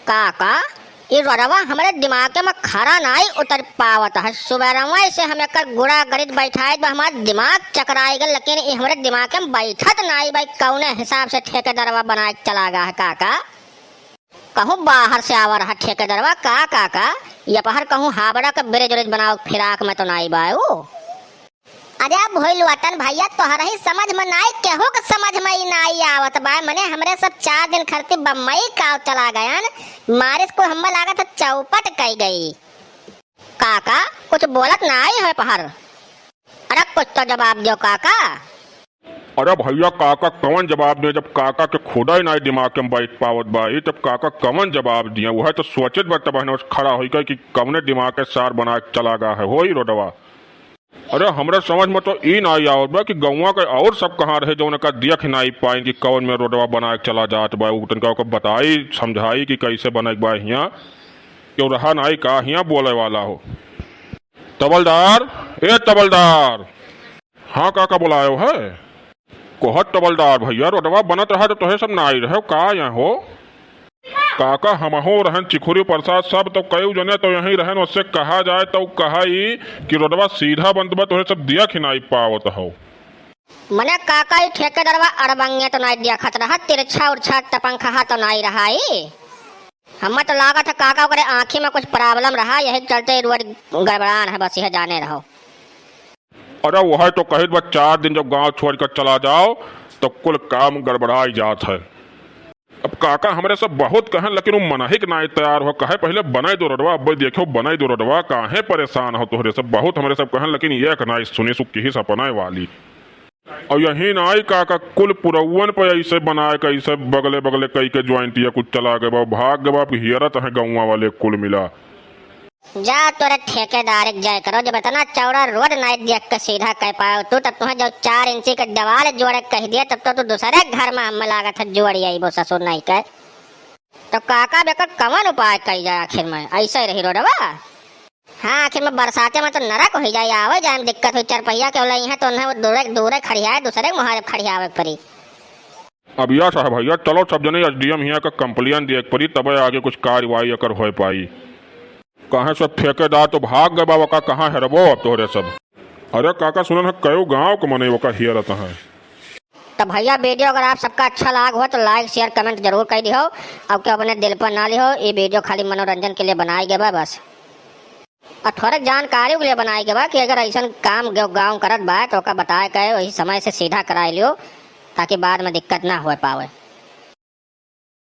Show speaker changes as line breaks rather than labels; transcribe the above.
काका ये रोडवा हमारे दिमाग में खरा नहीं उतर पावत है। सुबह से हमें कर गुड़ा गरीब बैठाए हमारा दिमाग चकराई गल, लेकिन ये हमारे दिमाग में बैठत नहीं भाई कौने हिसाब से ठेकेदारवा बना के चला गया है काका। कहूँ बाहर से आवा रहा ठेकेदारवा का काका, ये पहर कहूँ हावड़ा का ब्रिज उरिज बनाओ फिराक में तो नहीं बायू। अरे भोल वतन भैया तोहरा ही समझ में नहीं केहू के समझ में ही नहीं आवत बा। मने हमरे सब 4 दिन खर्चे बम्बई का चला गया मारिस को हम लागा था चौपट कही गई। काका कुछ बोलत नहीं है पहर, अरे कुछ तो जवाब दो काका।
अरे भैया काका कवन जवाब दे, जब काका के खुदा ही नहीं दिमाग में बैठ पावत बाई तब काका कवन जवाब दिया। वह तो सोचत बा बहन खड़ा हो गई कि कवने दिमाग के सार बना के चला गया है हो ही रोडवा। अरे हमरे समझ में तो ई नहीं आवत बा कि गौवा के और सब कहाँ रहे जो उनका देख नहीं पाए कि कौन में रोडवा बना के चला जात बा। उनका बताई समझाई कि कैसे बने बा, हियाँ क्यों रहा नहीं का हियाँ बोले वाला हो। तबलदार ए तबलदार। हाँ काका बुलायो है। कोहत तबलदार भैया रोडवा बनत रहा तो तोहे सब नहीं रहे का यहाँ हो। काका हम हो रहन चिखुरी प्रसाद सब तो कई जने तो यहीं रहन, उससे कहा जाए तो कहा ही कि रोडवा सीधा बंद तो सब दिया खिनाई पावत हो।
मने काका ही ठेकेदारवा अड़बंगे तो नहीं दिया खत रहा, तिरछा उड़छा टपंखा तो नहीं रहा ही। हमें तो लगा था काका करे आँखी में कुछ प्रॉब्लम रहा, यही चलते रोड गड़बड़ान है, बस यह जाने रहो।
अरे वह तो कही 4 दिन जब गांव छोड़ कर चला जाओ तो कुल काम गड़बड़ाई जात है। अब काका हमारे सब बहुत कहें लेकिन वो मना ही नहीं तैयार हो, कहे पहले बनाई दो रोडवा, अब देखो बनाई दो रोडवा, काहे परेशान हो तोहरे सब बहुत हमारे सब कहें लेकिन ये नहीं सुनी सुखी ही सपनाए वाली। और यही नहीं काका कुल पुरवन पे ऐसे बनाए कैसे बगले बगले कई के ज्वाइंट या कुछ चला गए भाग गए हियरत है गाँव वाले कुल मिला।
जा तोरे ठेकेदार जाए करो, जब इतना चौड़ा रोड नहीं देख के सीधा कह पाओ तू तब तुम्हें जब 4 इंची के दीवार जोड़े कह दिया तब तो तू दूसरे घर में हम लगा था जोड़ी आई वो ससुर नहीं कह। तो काका बेकर कवन उपाय कही जाए आखिर में, ऐसा ही रही रोडवा। हाँ आखिर में बरसाते में तो नरक हो जाए, आवे जाए दिक्कत हुई 4 पहिया के है तो उन्हें दूरे खड़िया दूसरे मुहारे खड़ियावे पड़ी।
अब यह साहब भैया चलो सब जने SDM हिया का कंप्लेन दिए पड़ी तब आगे कुछ कार्रवाई अकर हो पाई। कहाँ सब ठेकेदार तो भाग गए बाबा का कहाँ है रबो अब तोहरे सब। अरे काका सुनन है कयो गाँव को मने वो का हियर रहता है।
तो भैया वीडियो अगर आप सबका अच्छा लाग हो तो लाइक शेयर कमेंट जरूर कर दियो। अब क्या अपने दिल पर ना लियो, ये वीडियो खाली मनोरंजन के लिए बनाई गए बा बस, और थोड़े जानकारी के लिए बनाई गए बा कि अगर ऐसा काम गाँव करत बा तो बताए गए वही समय से सीधा कराई लियो ताकि बाद में दिक्कत ना हो पावे।